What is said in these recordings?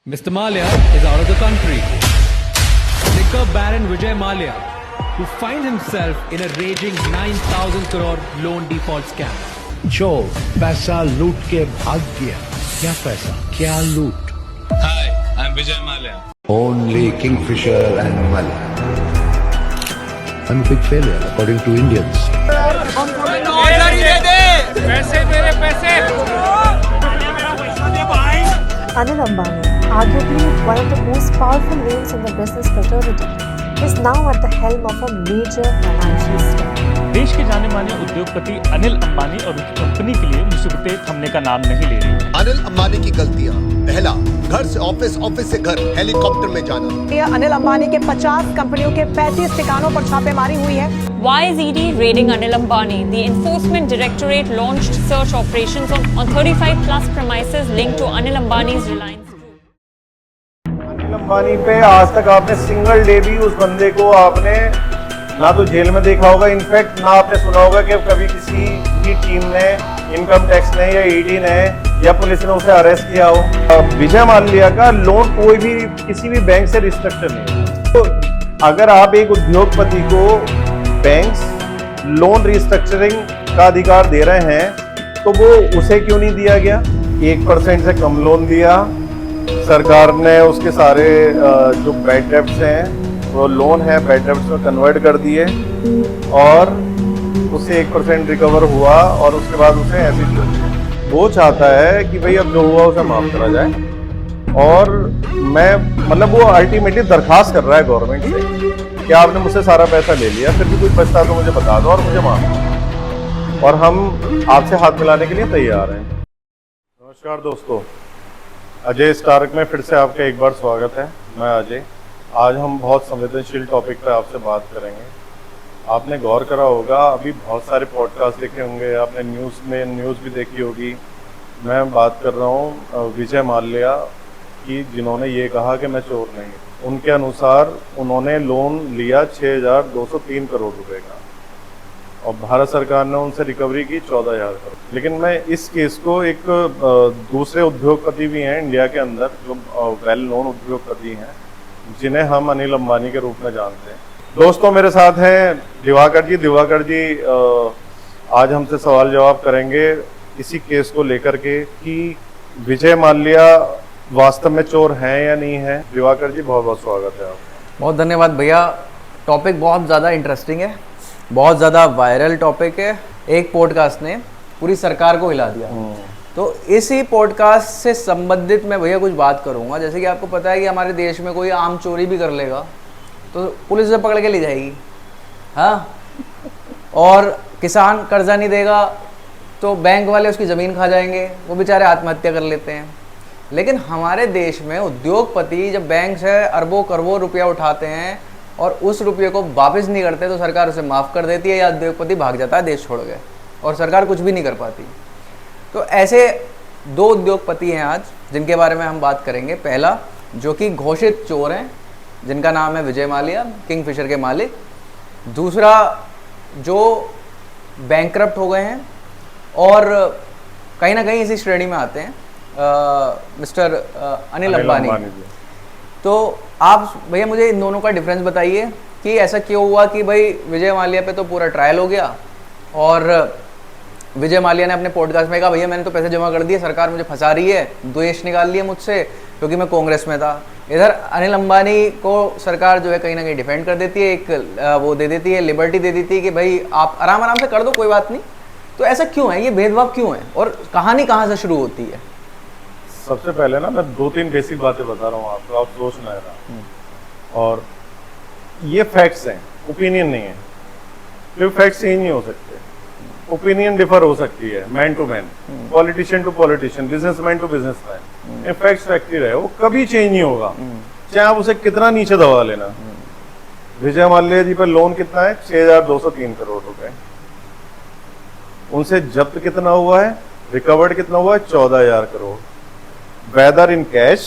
Mr. Malia is out of the country. Liquor Baron Vijay Malia, who finds himself in a raging 9,000 crore loan default scam. चोर पैसा लूट के भाग गया। क्या पैसा, क्या लूट? Hi, I'm Vijay Malia. Only Kingfisher and Malia. I'm a big failure according to Indians. Anil Ambani, arguably one of the most powerful names in the business fraternity, is now at the helm of a major financial scam. देश के जाने माने उद्योगपति अनिल अंबानी और उसकी company के लिए मुसीबतें थमने का नाम नहीं ले रही। अनिल अंबानी की गलतियां, पहला, घर से ऑफिस, ऑफिस से घर, हेलीकॉप्टर में जाना। अनिल अंबानी के 50 कंपनियों के 35 ठिकानों पर छापेमारी हुई है। Why is ED raiding Anil Ambani? The Enforcement Directorate launched search operations on 35 plus premises linked to Anil Ambani's Reliance Group. Anil Ambani पे आज तक आपने सिंगल डे भी उस बंदे को आपने ना तो जेल में देखा होगा, इनफैक्ट ना आपने सुना होगा कि कभी किसी की टीम ने, इनकम टैक्स ने या ईडी ने या पुलिस ने उसे अरेस्ट किया हो। विजय माल्या का लोन कोई भी किसी भी बैंक से रिस्ट्रक्चर नहीं है। तो अगर आप एक उद्योगपति को बैंक्स लोन रिस्ट्रक्चरिंग का अधिकार दे रहे हैं तो वो उसे क्यों नहीं दिया गया? 1% से कम लोन दिया, सरकार ने उसके सारे जो बैड डेब्ट्स हैं वो लोन है बैड डेब्ट्स में कन्वर्ट कर दिए और उससे 1% रिकवर हुआ और उसके बाद उसे ऐसे ही वो चाहता है कि भाई अब जो हुआ उसे माफ करा जाए। और मैं मतलब वो अल्टीमेटली दरखास्त कर रहा है गवर्नमेंट से कि आपने मुझसे सारा पैसा ले लिया, फिर भी कुछ बचता तो मुझे बता दो और मुझे माफ करो, और हम आपसे हाथ मिलाने के लिए तैयार हैं। नमस्कार दोस्तों, अजय स्टार्क में फिर से आपका एक बार स्वागत है। मैं अजय। आज हम बहुत संवेदनशील टॉपिक पर आपसे बात करेंगे। आपने गौर करा होगा, अभी बहुत सारे पॉडकास्ट देखे होंगे, आपने न्यूज़ भी देखी होगी। मैं बात कर रहा हूँ विजय माल्या की, जिन्होंने ये कहा कि मैं चोर नहीं। उनके अनुसार उन्होंने लोन लिया 6,203 करोड़ रुपए का और भारत सरकार ने उनसे रिकवरी की 14,000 करोड़। लेकिन मैं इस केस को एक दूसरे उद्योगपति भी हैं इंडिया के अंदर जो वेल नोन उद्योगपति हैं, जिन्हें हम अनिल अंबानी के रूप में जानते हैं। दोस्तों, मेरे साथ हैं दिवाकर जी। दिवाकर जी आज हमसे सवाल जवाब करेंगे इसी केस को लेकर के कि विजय माल्या वास्तव में चोर हैं या नहीं है। दिवाकर जी, बहुत बहुत स्वागत है आपका। बहुत धन्यवाद भैया। टॉपिक बहुत ज़्यादा इंटरेस्टिंग है, बहुत ज़्यादा वायरल टॉपिक है। एक पॉडकास्ट ने पूरी सरकार को हिला दिया, तो इसी पॉडकास्ट से संबंधित मैं भैया कुछ बात करूंगा। जैसे कि आपको पता है कि हमारे देश में कोई आम चोरी भी कर लेगा तो पुलिस से पकड़ के ले जाएगी, हाँ। और किसान कर्जा नहीं देगा तो बैंक वाले उसकी ज़मीन खा जाएंगे, वो बेचारे आत्महत्या कर लेते हैं। लेकिन हमारे देश में उद्योगपति जब बैंक से अरबों करोड़ों रुपया उठाते हैं और उस रुपये को वापस नहीं करते तो सरकार उसे माफ़ कर देती है या उद्योगपति भाग जाता है देश छोड़ के, और सरकार कुछ भी नहीं कर पाती। तो ऐसे दो उद्योगपति हैं आज जिनके बारे में हम बात करेंगे। पहला, जो कि घोषित चोर हैं, जिनका नाम है विजय माल्या, किंगफिशर के मालिक। दूसरा, जो बैंकक्रप्ट हो गए हैं और कहीं ना कहीं इसी श्रेणी में आते हैं, मिस्टर अनिल अंबानी। तो आप भैया मुझे इन दोनों का डिफरेंस बताइए कि ऐसा क्यों हुआ कि भाई विजय माल्या पे तो पूरा ट्रायल हो गया और विजय माल्या ने अपने पॉडकास्ट में कहा भैया मैंने तो पैसे जमा कर दिए, सरकार मुझे फंसा रही है, द्वेष निकाल लिया मुझसे क्योंकि मैं कांग्रेस में था। इधर अनिल अंबानी को सरकार जो है कहीं ना कहीं डिफेंड कर देती है, एक वो दे देती है, लिबर्टी दे देती है कि भाई आप आराम आराम से कर दो, कोई बात नहीं। तो ऐसा क्यों है, ये भेदभाव क्यों है और कहानी कहाँ से शुरू होती है? सबसे पहले ना मैं 2-3 बेसिक बातें बता रहा हूँ आपको, आप सोचना है ना। और ये फैक्ट्स हैं, ओपिनियन नहीं है, क्योंकि फैक्ट्स चेंज नहीं हो सकते। ओपिनियन डिफर हो सकती है man to man, politician to politician, businessman to businessman. Facts fact रहे, वो कभी चेंज नहीं होगा, चाहे आप उसे कितना नीचे दबा लेना। विजय माल्या जी पर लोन कितना है? 6,203 करोड़ रुपए। उनसे जब्त कितना हुआ है, रिकवर्ड कितना हुआ है? 14,000 करोड़, वेदर इन कैश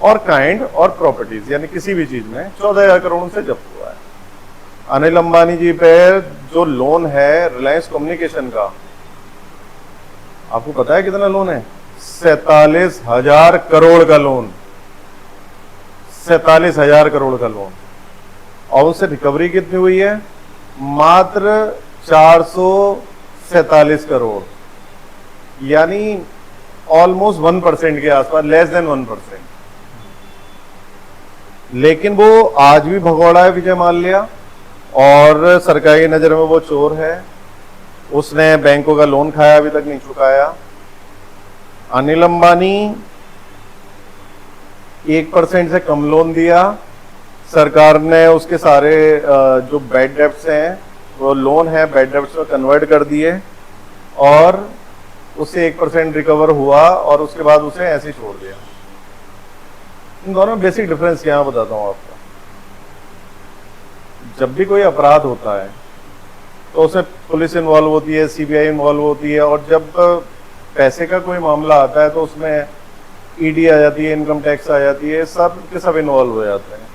और काइंड और प्रॉपर्टीज, यानी किसी भी चीज में 14,000 करोड़ उनसे जब्त हुआ है। अनिल अंबानी जी पे जो लोन है रिलायंस कम्युनिकेशन का, आपको पता है कितना लोन है? 47,000 करोड़ का लोन। 47,000 करोड़ का लोन, और उससे रिकवरी कितनी हुई है? मात्र 447 करोड़, यानी ऑलमोस्ट 1% के आसपास, लेस देन 1%। लेकिन वो आज भी भगोड़ा है विजय माल्या, और सरकारी नजर में वो चोर है। उसने बैंकों का लोन खाया, अभी तक नहीं चुकाया। अनिल अंबानी 1% से कम लोन दिया, सरकार ने उसके सारे जो बैड डेब्ट्स हैं, वो लोन है बैड डेब्ट्स में कन्वर्ट कर दिए, और उससे 1% रिकवर हुआ, और उसके बाद उसे ऐसे ही छोड़ दिया। इन दोनों में बेसिक डिफरेंस क्या है बताता हूँ आपको। जब भी कोई अपराध होता है तो उसमें पुलिस इन्वॉल्व होती है, सीबीआई इन्वॉल्व होती है, और जब पैसे का कोई मामला आता है तो उसमें ईडी आ जाती है, इनकम टैक्स आ जाती है, सब के सब इन्वॉल्व हो जाते हैं।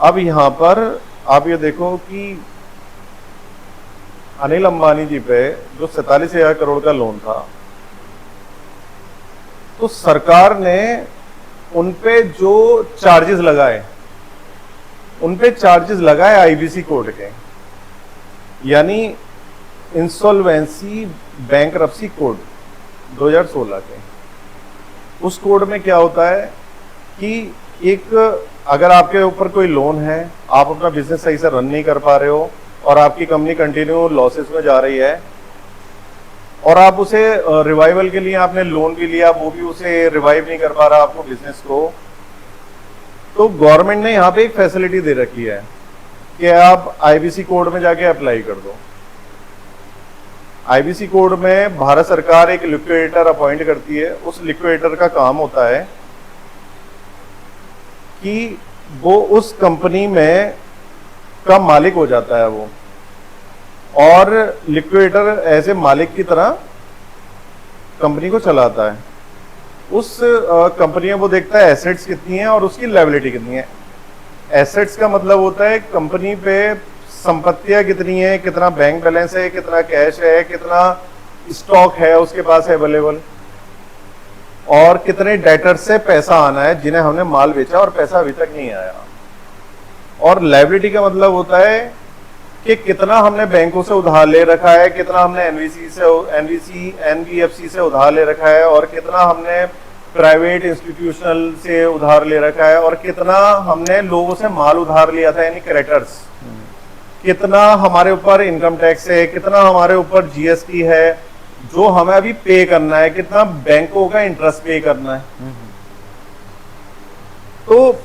अब यहाँ पर आप ये देखो कि अनिल अंबानी जी पे जो 47,000 करोड़ का लोन था, तो सरकार ने उन पे जो चार्जेस लगाए, उन पे चार्जेस लगाए आईबीसी कोड के, यानी इंसॉल्वेंसी बैंकरप्सी कोड 2016 के। उस कोड में क्या होता है कि एक, अगर आपके ऊपर कोई लोन है, आप अपना बिजनेस सही से रन नहीं कर पा रहे हो, और आपकी कंपनी कंटिन्यू लॉसेस में जा रही है, और आप उसे रिवाइवल के लिए आपने लोन भी लिया, वो भी उसे रिवाइव नहीं कर पा रहा आपको बिजनेस को, तो गवर्नमेंट ने यहाँ पे एक फैसिलिटी दे रखी है कि आप आईबीसी कोड में जाके अप्लाई कर दो। आईबीसी कोड में भारत सरकार एक लिक्विडेटर अपॉइंट करती है। उस लिक्विडेटर का काम होता है कि वो उस कंपनी में का मालिक हो जाता है वो, और लिक्विडेटर ऐसे मालिक की तरह कंपनी को चलाता है। उस कंपनी में वो देखता है एसेट्स कितनी है और उसकी लायबिलिटी कितनी है। एसेट्स का मतलब होता है कंपनी पे संपत्तियां कितनी है, कितना बैंक बैलेंस है, कितना कैश है, कितना स्टॉक है उसके पास अवेलेबल, और कितने डेटर्स से पैसा आना है जिन्हें हमने माल बेचा और पैसा अभी तक नहीं आया। और लायबिलिटी का मतलब होता है कि कितना हमने बैंकों से उधार ले रखा है, कितना हमने एनबीएफसी से उधार ले रखा है, और कितना हमने प्राइवेट इंस्टीट्यूशनल से उधार ले रखा है, और कितना हमने लोगों से माल उधार लिया था यानी क्रेडिटर्स, कितना हमारे ऊपर इनकम टैक्स है, कितना हमारे ऊपर जीएसटी है जो हमें अभी पे करना है, कितना बैंकों का इंटरेस्ट पे करना है। तो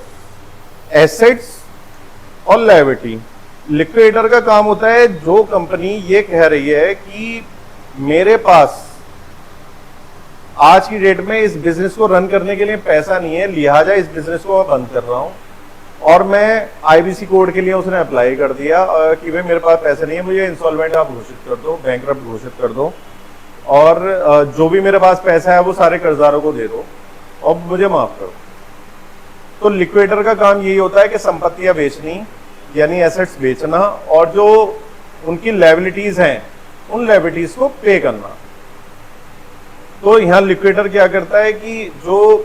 एसेट्स और लायबिलिटी, लिक्विडेटर का काम होता है जो कंपनी ये कह रही है कि मेरे पास आज की डेट में इस बिजनेस को रन करने के लिए पैसा नहीं है, लिहाजा इस बिजनेस को मैं बंद कर रहा हूं, और मैं आईबीसी कोड के लिए उसने अप्लाई कर दिया कि भाई मेरे पास पैसे नहीं है, मुझे इंसॉल्वेंट आप घोषित कर दो, बैंकरप्ट घोषित कर दो, और जो भी मेरे पास पैसा है वो सारे कर्जदारों को दे दो और मुझे माफ करो। तो लिक्विडेटर का काम यही होता है कि संपत्तियां बेचनी यानी एसेट्स बेचना, और जो उनकी लायबिलिटीज हैं उन लायबिलिटीज को पे करना। तो यहाँ लिक्विडेटर क्या करता है कि जो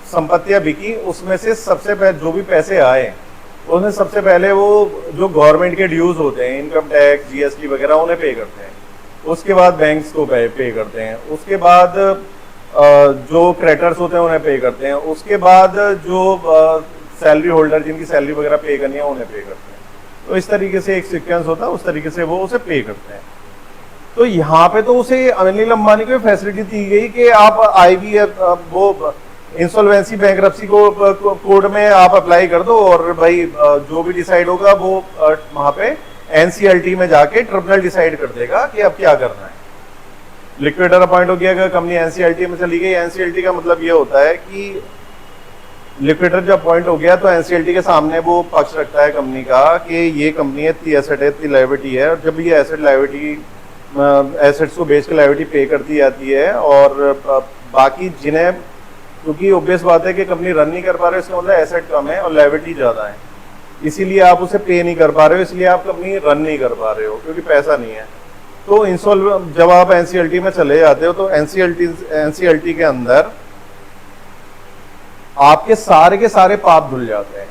संपत्तियां बिकी उसमें से सबसे पहले जो भी पैसे आए उसमें सबसे पहले वो जो गवर्नमेंट के ड्यूज होते हैं, इनकम टैक्स, जीएसटी वगैरह, उन्हें पे करते हैं। उसके बाद बैंक्स को पे करते हैं। उसके बाद जो क्रेडिटर्स होते हैं उन्हें पे करते हैं। उसके बाद जो सैलरी होल्डर जिनकी सैलरी वगैरह पे करनी है उन्हें पे करते हैं। तो इस तरीके से एक सीक्वेंस होता है, उस तरीके से वो उसे पे करते हैं। तो यहाँ पे तो उसे अनिल अंबानी को फैसिलिटी दी गई कि आप आईबीएफ वो इंसॉल्वेंसी बैंकरप्सी को कोड में आप अप्लाई कर दो, और भाई जो भी डिसाइड होगा वो वहां पे एनसीएलटी में जाके ट्रिब्यूनल डिसाइड कर देगा कि अब क्या करना है। लिक्विडेटर अपॉइंट हो गया, अगर कंपनी एनसीएलटी में चली गई, एनसीएलटी का मतलब ये होता है कि लिक्विडेटर जब अपॉइंट हो गया तो एनसीएलटी के सामने वो पक्ष रखता है कंपनी का कि ये कंपनी इतनी एसेट है, इतनी लायबिलिटी है, और जब ये एसेट लायबिलिटी एसेट्स को बेच के लायबिलिटी पे करती जाती है, और बाकी जिन्हें, क्योंकि ऑब्वियस बात है कि कंपनी रन नहीं कर पा रहे, इसका मतलब एसेट कम है और लायबिलिटी ज़्यादा है, इसीलिए आप उसे पे नहीं कर पा रहे हो, इसलिए आप कंपनी रन नहीं कर पा रहे हो क्योंकि पैसा नहीं है। तो जब आप एनसीएलटी में चले जाते हो तो एनसीएलटी के अंदर आपके सारे पाप धुल जाते हैं।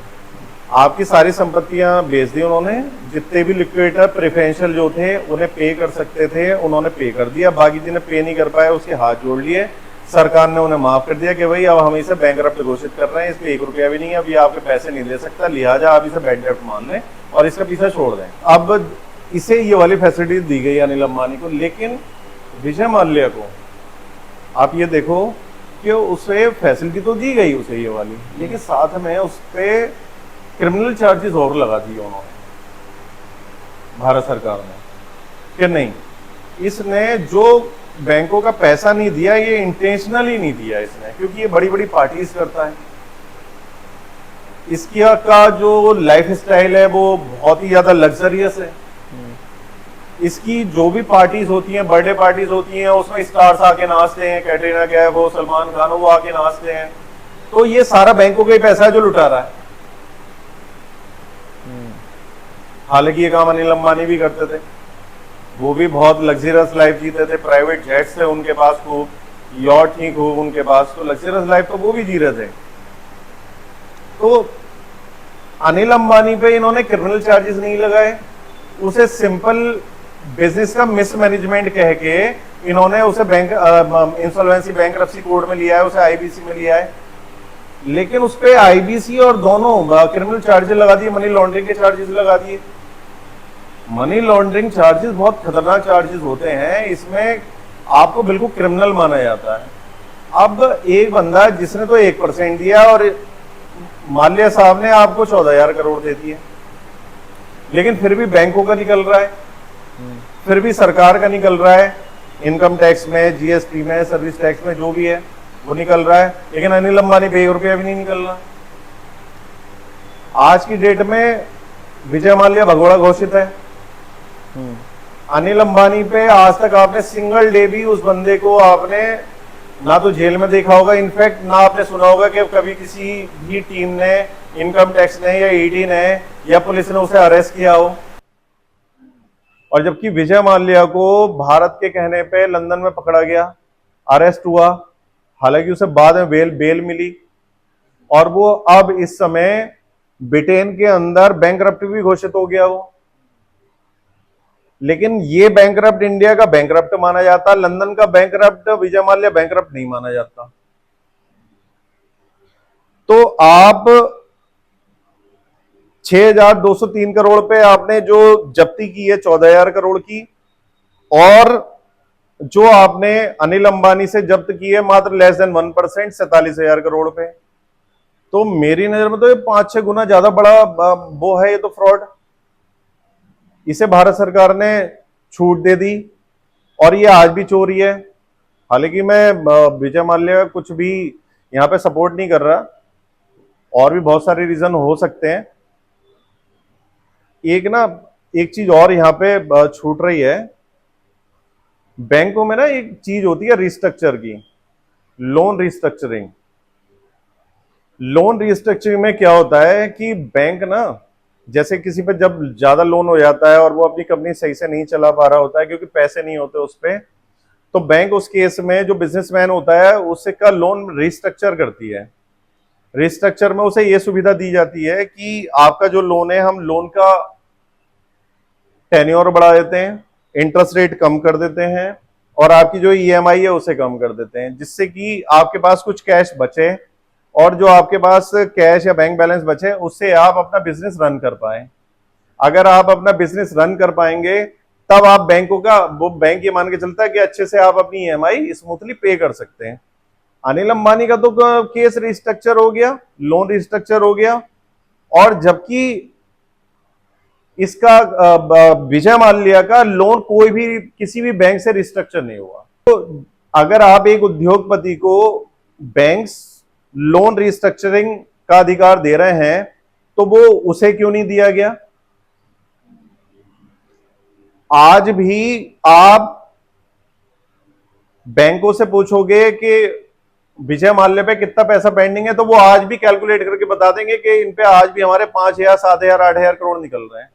आपकी सारी संपत्तियां बेच दी उन्होंने, जितने भी लिक्विडेटर प्रेफरेंशियल जो थे उन्हें पे कर सकते थे उन्होंने पे कर दिया, बाकी जिन्हें पे नहीं कर पाए उसके हाथ जोड़ लिए। सरकार ने उन्हें माफ कर दिया कि भाई अब हम इसे बैंकरप्ट घोषित कर रहे हैं, इस पे 1 रुपया भी नहीं है, अब ये आपके पैसे नहीं दे सकता, लिहाजा आप इसे बैड डेब्ट मान लें और इसका पीछा छोड़ दें। अब इसे ये वाली फैसिलिटी दी गई अनिल अंबानी को, लेकिन विजय माल्या को आप ये देखो कि उसे फैसिलिटी तो दी गई उसे ये वाली, लेकिन साथ में उस पर क्रिमिनल चार्जेस और लगा दिए उन्होंने भारत सरकार ने कि नहीं, इसने जो बैंकों का पैसा नहीं दिया ये इंटेंशनली नहीं दिया इसने, क्योंकि ये बड़ी बड़ी पार्टीज करता है, इसकी का जो लाइफ स्टाइल है वो बहुत ही ज्यादा लग्जरियस है। इसकी जो भी पार्टीज होती हैं, बर्थडे पार्टीज होती हैं, उसमें स्टार्स आके नाचते हैं, कैटरीना कैफ हो, सलमान खान हो, वो आके नाचते हैं, तो ये सारा बैंकों का ही पैसा है जो लुटा रहा है। हालांकि ये काम अनिल अंबानी भी करते थे, वो भी बहुत लग्जरियस लाइफ जीते थे, प्राइवेट जेट्स थे उनके पास खूब, यॉट थी खूब उनके पास, तो लग्जरियस लाइफ तो वो भी जी रहे थे। तो अनिल अंबानी पे इन्होंने क्रिमिनल चार्जेस नहीं लगाए, उसे सिंपल बिजनेस का मिसमैनेजमेंट कह के इन्होंने उसे बैंक इंसॉल्वेंसी बैंकरप्सी कोड में लिया है, उसे आईबीसी में लिया है, लेकिन उस पे आईबीसी और दोनों क्रिमिनल चार्जेस लगा दिए, मनी लॉन्ड्रिंग के चार्जेस लगा दिए। मनी लॉन्ड्रिंग चार्जेस बहुत खतरनाक चार्जेस होते हैं, इसमें आपको बिल्कुल क्रिमिनल माना जाता है। अब एक बंदा जिसने तो 1% दिया और माल्या साहब ने आपको 14,000 करोड़ दे दिए, लेकिन फिर भी बैंकों का निकल रहा है, फिर भी सरकार का निकल रहा है, इनकम टैक्स में, जीएसटी में, सर्विस टैक्स में जो भी है वो निकल रहा है, लेकिन अनिल अंबानी पे 1 रुपया भी नहीं निकल रहा। आज की डेट में विजय माल्या भगोड़ा घोषित है। अनिल अंबानी पे आज तक आपने सिंगल डे भी उस बंदे को आपने ना तो जेल में देखा होगा, इनफैक्ट ना आपने सुना होगा कि कभी किसी भी टीम ने, इनकम टैक्स ने या ईडी ने या पुलिस ने उसे अरेस्ट किया हो। और जबकि विजय माल्या को भारत के कहने पे लंदन में पकड़ा गया, अरेस्ट हुआ, हालांकि उसे बाद में बेल मिली और वो अब इस समय ब्रिटेन के अंदर बैंकरप्ट भी घोषित हो गया हो, लेकिन ये बैंकरप्ट इंडिया का बैंकरप्ट माना जाता, लंदन का बैंकरप्ट विजय माल्या बैंकरप्ट नहीं माना जाता। तो आप 6,203 करोड़ पे आपने जो जब्ती की है 14,000 करोड़ की, और जो आपने अनिल अंबानी से जब्त की है मात्र लेस देन 1%, 47,000 करोड़ पे। तो मेरी नजर में तो ये 5-6 गुना ज्यादा बड़ा वो है, ये तो फ्रॉड। इसे भारत सरकार ने छूट दे दी और ये आज भी चोरी है। हालांकि मैं विजय माल्या कुछ भी यहां पे सपोर्ट नहीं कर रहा, और भी बहुत सारे रीजन हो सकते हैं। एक चीज और यहां पे छूट रही है, बैंकों में ना एक चीज होती है रिस्ट्रक्चर की, लोन रिस्ट्रक्चरिंग। लोन रिस्ट्रक्चरिंग में क्या होता है कि बैंक ना, जैसे किसी पे जब ज्यादा लोन हो जाता है और वो अपनी कंपनी सही से नहीं चला पा रहा होता है क्योंकि पैसे नहीं होते उस पे, तो बैंक उस केस में जो बिजनेसमैन होता है उससे का लोन रिस्ट्रक्चर करती है। रिस्ट्रक्चर में उसे ये सुविधा दी जाती है कि आपका जो लोन है, हम लोन का टेन्योर बढ़ा देते हैं, इंटरेस्ट रेट कम कर देते हैं, और आपकी जो ईएमआई है उसे कम कर देते हैं, जिससे कि आपके पास कुछ कैश बचे, और जो आपके पास कैश या बैंक बैलेंस बचे उससे आप अपना बिजनेस रन कर पाए। अगर आप अपना बिजनेस रन कर पाएंगे तब आप बैंकों का, वो बैंक ये मान के चलता है कि अच्छे से आप अपनी ईएमआई स्मूथली पे कर सकते हैं। अनिल अंबानी का तो केस रिस्ट्रक्चर हो गया, लोन रिस्ट्रक्चर हो गया, और जबकि इसका विजय माल्या का लोन कोई भी किसी भी बैंक से रिस्ट्रक्चर नहीं हुआ। तो अगर आप एक उद्योगपति को बैंक्स लोन रिस्ट्रक्चरिंग का अधिकार दे रहे हैं तो वो उसे क्यों नहीं दिया गया? आज भी आप बैंकों से पूछोगे कि विजय माल्या पे कितना पैसा पेंडिंग है, तो वो आज भी कैलकुलेट करके बता देंगे कि इन पे आज भी हमारे 5,000, 7,000, 8,000 करोड़ निकल रहे हैं।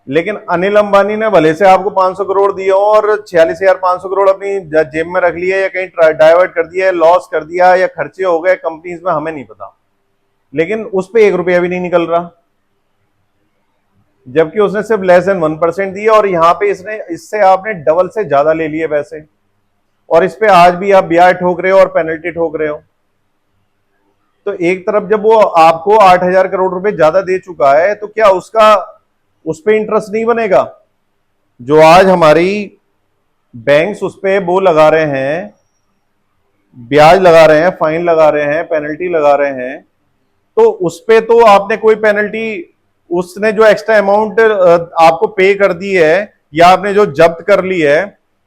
लेकिन अनिल अंबानी ने भले से आपको 500 करोड़ दिए हो और 46,500 करोड़ अपनी जेब में रख लिया या कहीं डाइवर्ट कर दिया, लॉस कर दिया या खर्चे हो गए कंपनीज में, हमें नहीं पता, लेकिन उस पे 1 रुपया भी नहीं निकल रहा, जबकि उसने सिर्फ लेस देन 1% दिया और यहां पे इससे आपने डबल से ज्यादा ले लिए पैसे, और इस पे आज भी आप ब्याज ठोक रहे हो और पेनल्टी ठोक रहे हो। तो एक तरफ जब वो आपको 8,000 करोड़ रुपए ज्यादा दे चुका है, तो क्या उस पे इंटरेस्ट नहीं बनेगा? जो आज हमारी बैंक्स उस पे वो लगा रहे हैं, ब्याज लगा रहे हैं, फाइन लगा रहे हैं, पेनल्टी लगा रहे हैं, तो उस पे तो आपने कोई पेनल्टी, उसने जो एक्स्ट्रा अमाउंट आपको पे कर दी है या आपने जो जब्त कर ली है,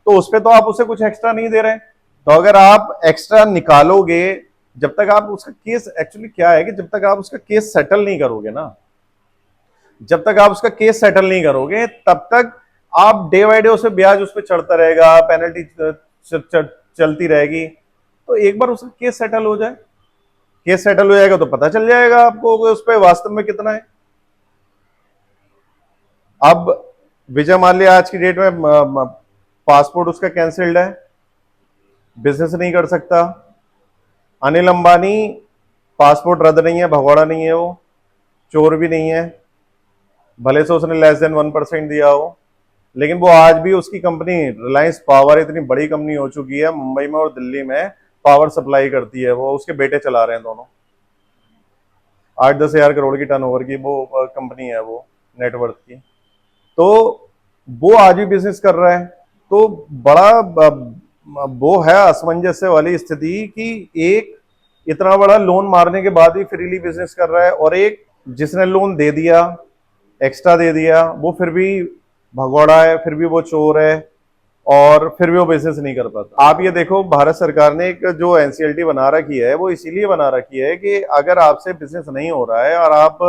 तो उस पे तो आप उसे कुछ एक्स्ट्रा नहीं दे रहे। तो अगर आप एक्स्ट्रा निकालोगे, जब तक आप उसका केस, एक्चुअली क्या है कि जब तक आप उसका केस सेटल नहीं करोगे ना, जब तक आप उसका केस सेटल नहीं करोगे, तब तक आप डे बाय डे उसे ब्याज उस पर चढ़ता रहेगा, पेनल्टी चलती रहेगी। तो एक बार उसका केस सेटल हो जाए, केस सेटल हो जाएगा तो पता चल जाएगा आपको उस पर वास्तव में कितना है। अब विजय माल्या आज की डेट में पासपोर्ट उसका कैंसिल्ड है, बिजनेस नहीं कर सकता। अनिल अंबानी पासपोर्ट रद्द नहीं है, भगौड़ा नहीं है, वो चोर भी नहीं है, भले से उसने लेस देन 1% दिया हो, लेकिन वो आज भी उसकी कंपनी रिलायंस पावर इतनी बड़ी कंपनी हो चुकी है, मुंबई में और दिल्ली में पावर सप्लाई करती है, वो उसके बेटे चला रहे हैं दोनों। 8-10 हजार करोड़ की टर्नओवर की वो कंपनी है, वो नेटवर्थ की। तो वो आज भी बिजनेस कर रहा है। तो बड़ा वो है असमंजस्य वाली स्थिति कि एक इतना बड़ा लोन मारने के बाद भी फ्रीली बिजनेस कर रहा है, और एक जिसने लोन दे दिया, एक्स्ट्रा दे दिया, वो फिर भी भगौड़ा है, फिर भी वो चोर है, और फिर भी वो बिजनेस नहीं कर पाता। आप ये देखो, भारत सरकार ने एक जो एनसीएलटी बना रखी है, वो इसीलिए बना रखी है कि अगर आपसे बिजनेस नहीं हो रहा है और आप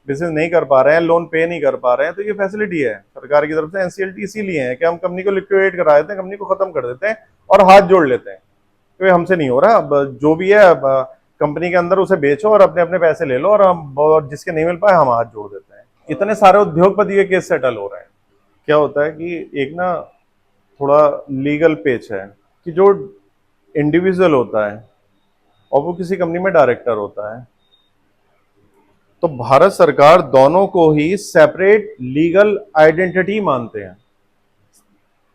बिजनेस नहीं कर पा रहे हैं, लोन पे नहीं कर पा रहे हैं, तो ये फैसिलिटी है सरकार की तरफ से। एनसीएलटी इसीलिए है कि हम कंपनी को लिक्विडेट करा देते हैं, कंपनी को खत्म कर देते हैं और हाथ जोड़ लेते हैं कि हमसे नहीं हो रहा, अब जो भी है कंपनी के अंदर उसे बेचो और अपने अपने पैसे ले लो, और जिसके नहीं मिल पाए हम हाथ जोड़ देते हैं। इतने सारे उद्योगपति के केस सेटल हो रहे हैं। क्या होता है कि एक ना थोड़ा लीगल पेच है कि जो इंडिविजुअल होता है और वो किसी कंपनी में डायरेक्टर होता है, तो भारत सरकार दोनों को ही सेपरेट लीगल आइडेंटिटी मानते हैं,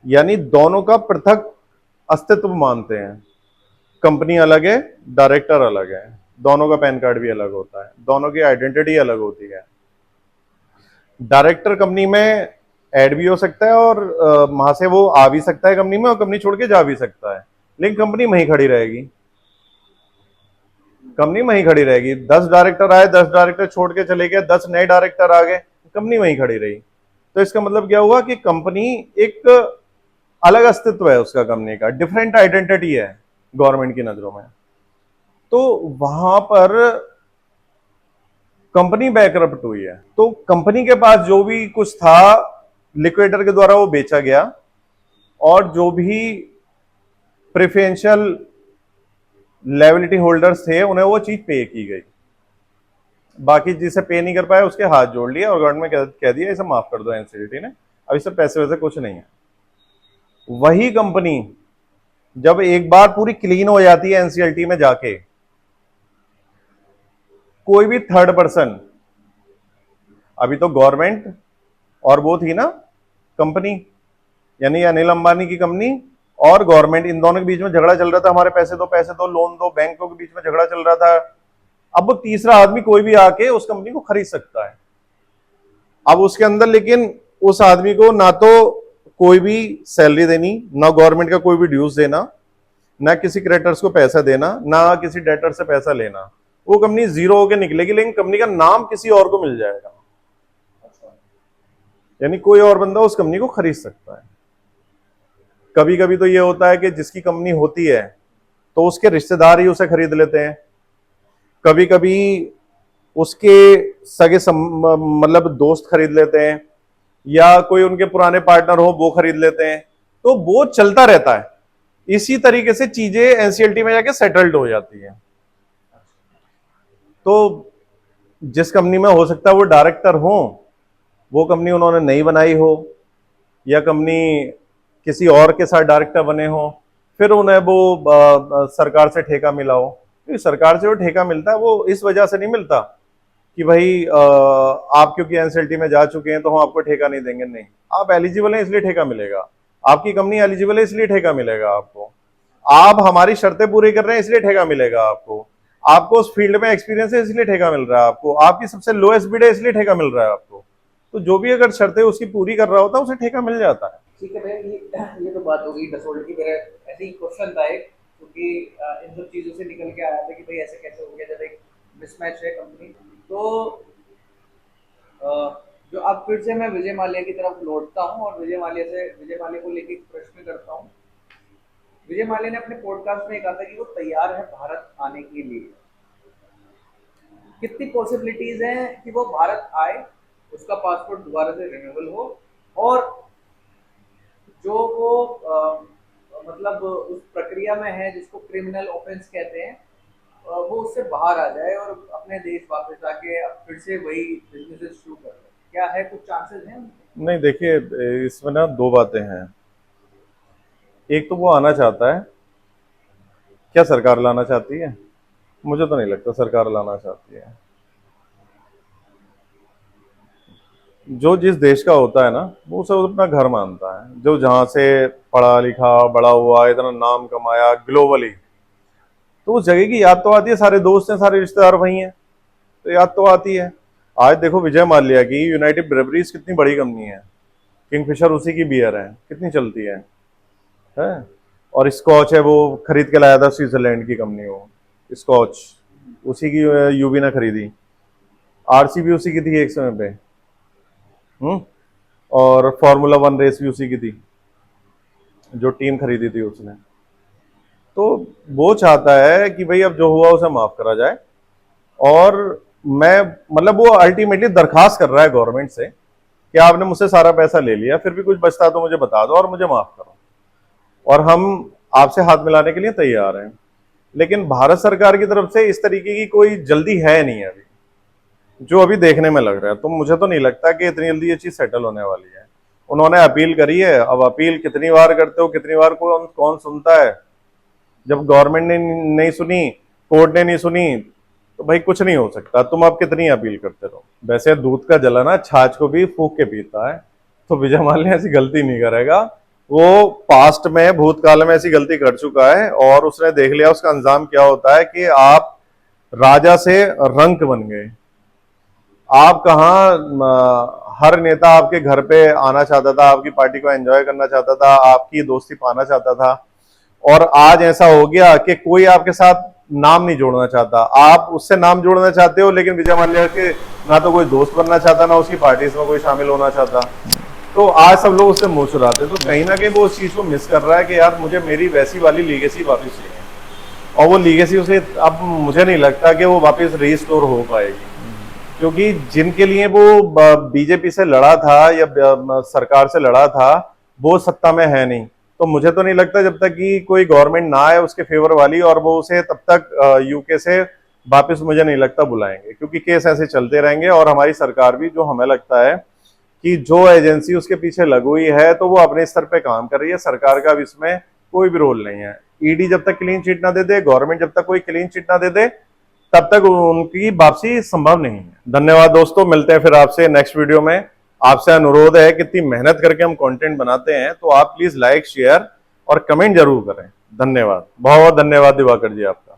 यानी दोनों का पृथक अस्तित्व मानते हैं। कंपनी अलग है, डायरेक्टर अलग है, दोनों का पैन कार्ड भी अलग होता है, दोनों की आइडेंटिटी अलग होती है। डायरेक्टर कंपनी में ऐड भी हो सकता है और वहां से वो आ भी सकता है कंपनी में, और कंपनी छोड़ के जा भी सकता है, लेकिन कंपनी वहीं खड़ी रहेगी, कंपनी वहीं खड़ी रहेगी। 10 डायरेक्टर आए, 10 डायरेक्टर छोड़ के चले गए, 10 नए डायरेक्टर आ गए, कंपनी वहीं खड़ी रही। तो इसका मतलब क्या हुआ कि कंपनी एक अलग अस्तित्व है उसका, कंपनी का डिफरेंट आइडेंटिटी है गवर्नमेंट की नजरों में। तो वहां पर कंपनी बैंकरप्ट हुई है, तो कंपनी के पास जो भी कुछ था लिक्विडेटर के द्वारा वो बेचा गया, और जो भी प्रेफरेंशियल लायबिलिटी होल्डर्स थे उन्हें वो चीज पे की गई। बाकी जिसे पे नहीं कर पाए उसके हाथ जोड़ लिए और गवर्नमेंट ने कह दिया इसे माफ कर दो एनसीएलटी ने, अब इससे पैसे वैसे कुछ नहीं है। वही कंपनी जब एक बार पूरी क्लीन हो जाती है एनसीएलटी में जाके, कोई भी थर्ड पर्सन, अभी तो गवर्नमेंट और वो थी ना कंपनी, यानी अनिल अंबानी की कंपनी और गवर्नमेंट, इन दोनों के बीच में झगड़ा चल रहा था, हमारे पैसे दो लोन दो, बैंकों के बीच में झगड़ा चल रहा था। अब वो तीसरा आदमी कोई भी आके उस कंपनी को खरीद सकता है। अब उसके अंदर लेकिन उस आदमी को ना तो कोई भी सैलरी देनी, ना गवर्नमेंट का कोई भी ड्यूज देना, ना किसी क्रेडिटर्स को पैसा देना, ना किसी डेटर से पैसा लेना। वो कंपनी जीरो होकर निकलेगी, लेकिन कंपनी का नाम किसी और को मिल जाएगा, यानी कोई और बंदा उस कंपनी को खरीद सकता है। कभी कभी तो ये होता है कि जिसकी कंपनी होती है तो उसके रिश्तेदार ही उसे खरीद लेते हैं, कभी कभी उसके सगे मतलब दोस्त खरीद लेते हैं, या कोई उनके पुराने पार्टनर हो वो खरीद लेते हैं, तो वो चलता रहता है। इसी तरीके से चीजें एनसीएलटी में जाके सेटल्ड हो जाती हैं। तो जिस कंपनी में हो सकता है वो डायरेक्टर हो, वो कंपनी उन्होंने नहीं बनाई हो या कंपनी किसी और के साथ डायरेक्टर बने हो, फिर उन्हें वो सरकार से ठेका मिला हो। क्योंकि सरकार से वो ठेका मिलता है वो इस वजह से नहीं मिलता कि भाई आप क्योंकि एनसीएलटी में जा चुके हैं तो हम आपको ठेका नहीं देंगे, नहीं, आप एलिजिबल हैं इसलिए ठेका मिलेगा, आपकी कंपनी एलिजिबल है इसलिए ठेका मिलेगा आपको, आप हमारी शर्तें पूरी कर रहे हैं इसलिए ठेका मिलेगा आपको, आपको उस फील्ड में एक्सपीरियंस है इसलिए ठेका मिल रहा है आपको, आपकी सबसे लोएस्ट बिड है इसलिए ठेका मिल रहा है आपको। तो जो भी अगर शर्तें उसकी पूरी कर रहा होता है उसे ठेका मिल जाता है। ठीक है भैया, ये तो बात होगी डसोल्ट की। मेरा ऐसे ही क्वेश्चन था एक, क्योंकि इन सब चीज़ों से निकल के आया था कि भाई ऐसे कैसे हो गया, जब एक मिसमैच है कंपनी। तो जो अब फिर से मैं विजय माल्या की तरफ लौटता हूँ और विजय माल्या को लेकर एक प्रश्न करता हूँ। विजय माल्या ने अपने पॉडकास्ट में कहा था कि वो तैयार है भारत आने के लिए। कितनी पॉसिबिलिटीज हैं कि वो भारत आए, उसका पासपोर्ट दोबारा से रिन्यूअल हो और जो वो मतलब उस प्रक्रिया में है जिसको क्रिमिनल ऑफेंस कहते हैं, वो उससे बाहर आ जाए और अपने देश वापस आके फिर से वही बिजनेस शुरू कर ले? क्या है, कुछ चांसेस हैं? नहीं, देखिए इसमें ना दो बातें हैं। एक तो वो आना चाहता है, क्या सरकार लाना चाहती है? मुझे तो नहीं लगता सरकार लाना चाहती है। जो जिस देश का होता है ना वो उसे अपना घर मानता है, जो जहाँ से पढ़ा लिखा बड़ा हुआ, इतना नाम कमाया ग्लोबली, तो उस जगह की याद तो आती है। सारे दोस्त हैं, सारे रिश्तेदार वही हैं, तो याद तो आती है। आज देखो विजय माल्या की यूनाइटेड ब्रेवरीज कितनी बड़ी कंपनी है, किंगफिशर उसी की बियर है, कितनी चलती है? और स्कॉच है वो खरीद के लाया था स्विट्जरलैंड की कंपनी, वो स्कॉच उसी की यूवी ने खरीदी, आरसी भी उसी की थी एक समय पे, और फार्मूला 1 रेस भी उसी की थी, जो टीम खरीदी थी उसने। तो वो चाहता है कि भाई अब जो हुआ उसे माफ करा जाए, और मैं मतलब वो अल्टीमेटली दरखास्त कर रहा है गवर्नमेंट से कि आपने मुझसे सारा पैसा ले लिया, फिर भी कुछ बचता तो मुझे बता दो और मुझे माफ करो, और हम आपसे हाथ मिलाने के लिए तैयार हैं। लेकिन भारत सरकार की तरफ से इस तरीके की कोई जल्दी है नहीं अभी, जो अभी देखने में लग रहा है। तो मुझे तो नहीं लगता कि इतनी जल्दी ये चीज सेटल होने वाली है। उन्होंने अपील करी है, अब अपील कितनी बार करते हो, कितनी बार कौन सुनता है? जब गवर्नमेंट ने नहीं सुनी, कोर्ट ने नहीं सुनी, तो भाई कुछ नहीं हो सकता। तुम अब कितनी अपील करते रहो। वैसे दूध का जला ना छाछ को भी फूंक के पीता है, तो विजय माल्या ऐसी गलती नहीं करेगा। वो पास्ट में, भूतकाल में ऐसी गलती कर चुका है और उसने देख लिया उसका अंजाम क्या होता है कि आप राजा से रंक बन गए। आप कहाँ, हर नेता आपके घर पे आना चाहता था, आपकी पार्टी को एंजॉय करना चाहता था, आपकी दोस्ती पाना चाहता था, और आज ऐसा हो गया कि कोई आपके साथ नाम नहीं जोड़ना चाहता। आप उससे नाम जोड़ना चाहते हो, लेकिन विजय माल्या के ना तो कोई दोस्त बनना चाहता, ना उसकी पार्टी में कोई शामिल होना चाहता। तो आज सब लोग उससे मुंह चुराते। तो कहीं ना कहीं वो उस चीज को मिस कर रहा है कि यार मुझे मेरी वैसी वाली लीगेसी वापस चाहिए, और वो लीगेसी उसे अब मुझे नहीं लगता कि वो वापस रिस्टोर हो पाएगी, क्योंकि जिनके लिए वो बीजेपी से लड़ा था या सरकार से लड़ा था वो सत्ता में है नहीं। तो मुझे तो नहीं लगता जब तक कि कोई गवर्नमेंट ना आए उसके फेवर वाली, और वो उसे तब तक यूके से वापस मुझे नहीं लगता बुलाएंगे, क्योंकि केस ऐसे चलते रहेंगे। और हमारी सरकार भी, जो हमें लगता है कि जो एजेंसी उसके पीछे लगी हुई है, तो वो अपने स्तर पे काम कर रही है। सरकार का भी इसमें कोई भी रोल नहीं है। ईडी जब तक क्लीन चिट ना दे दे, गवर्नमेंट जब तक कोई क्लीन चिट ना दे दे, तब तक उनकी वापसी संभव नहीं है। धन्यवाद दोस्तों, मिलते हैं फिर आपसे नेक्स्ट वीडियो में। आपसे अनुरोध है, कितनी मेहनत करके हम कंटेंट बनाते हैं, तो आप प्लीज लाइक, शेयर और कमेंट जरूर करें। धन्यवाद, बहुत बहुत धन्यवाद दिवाकर जी आपका।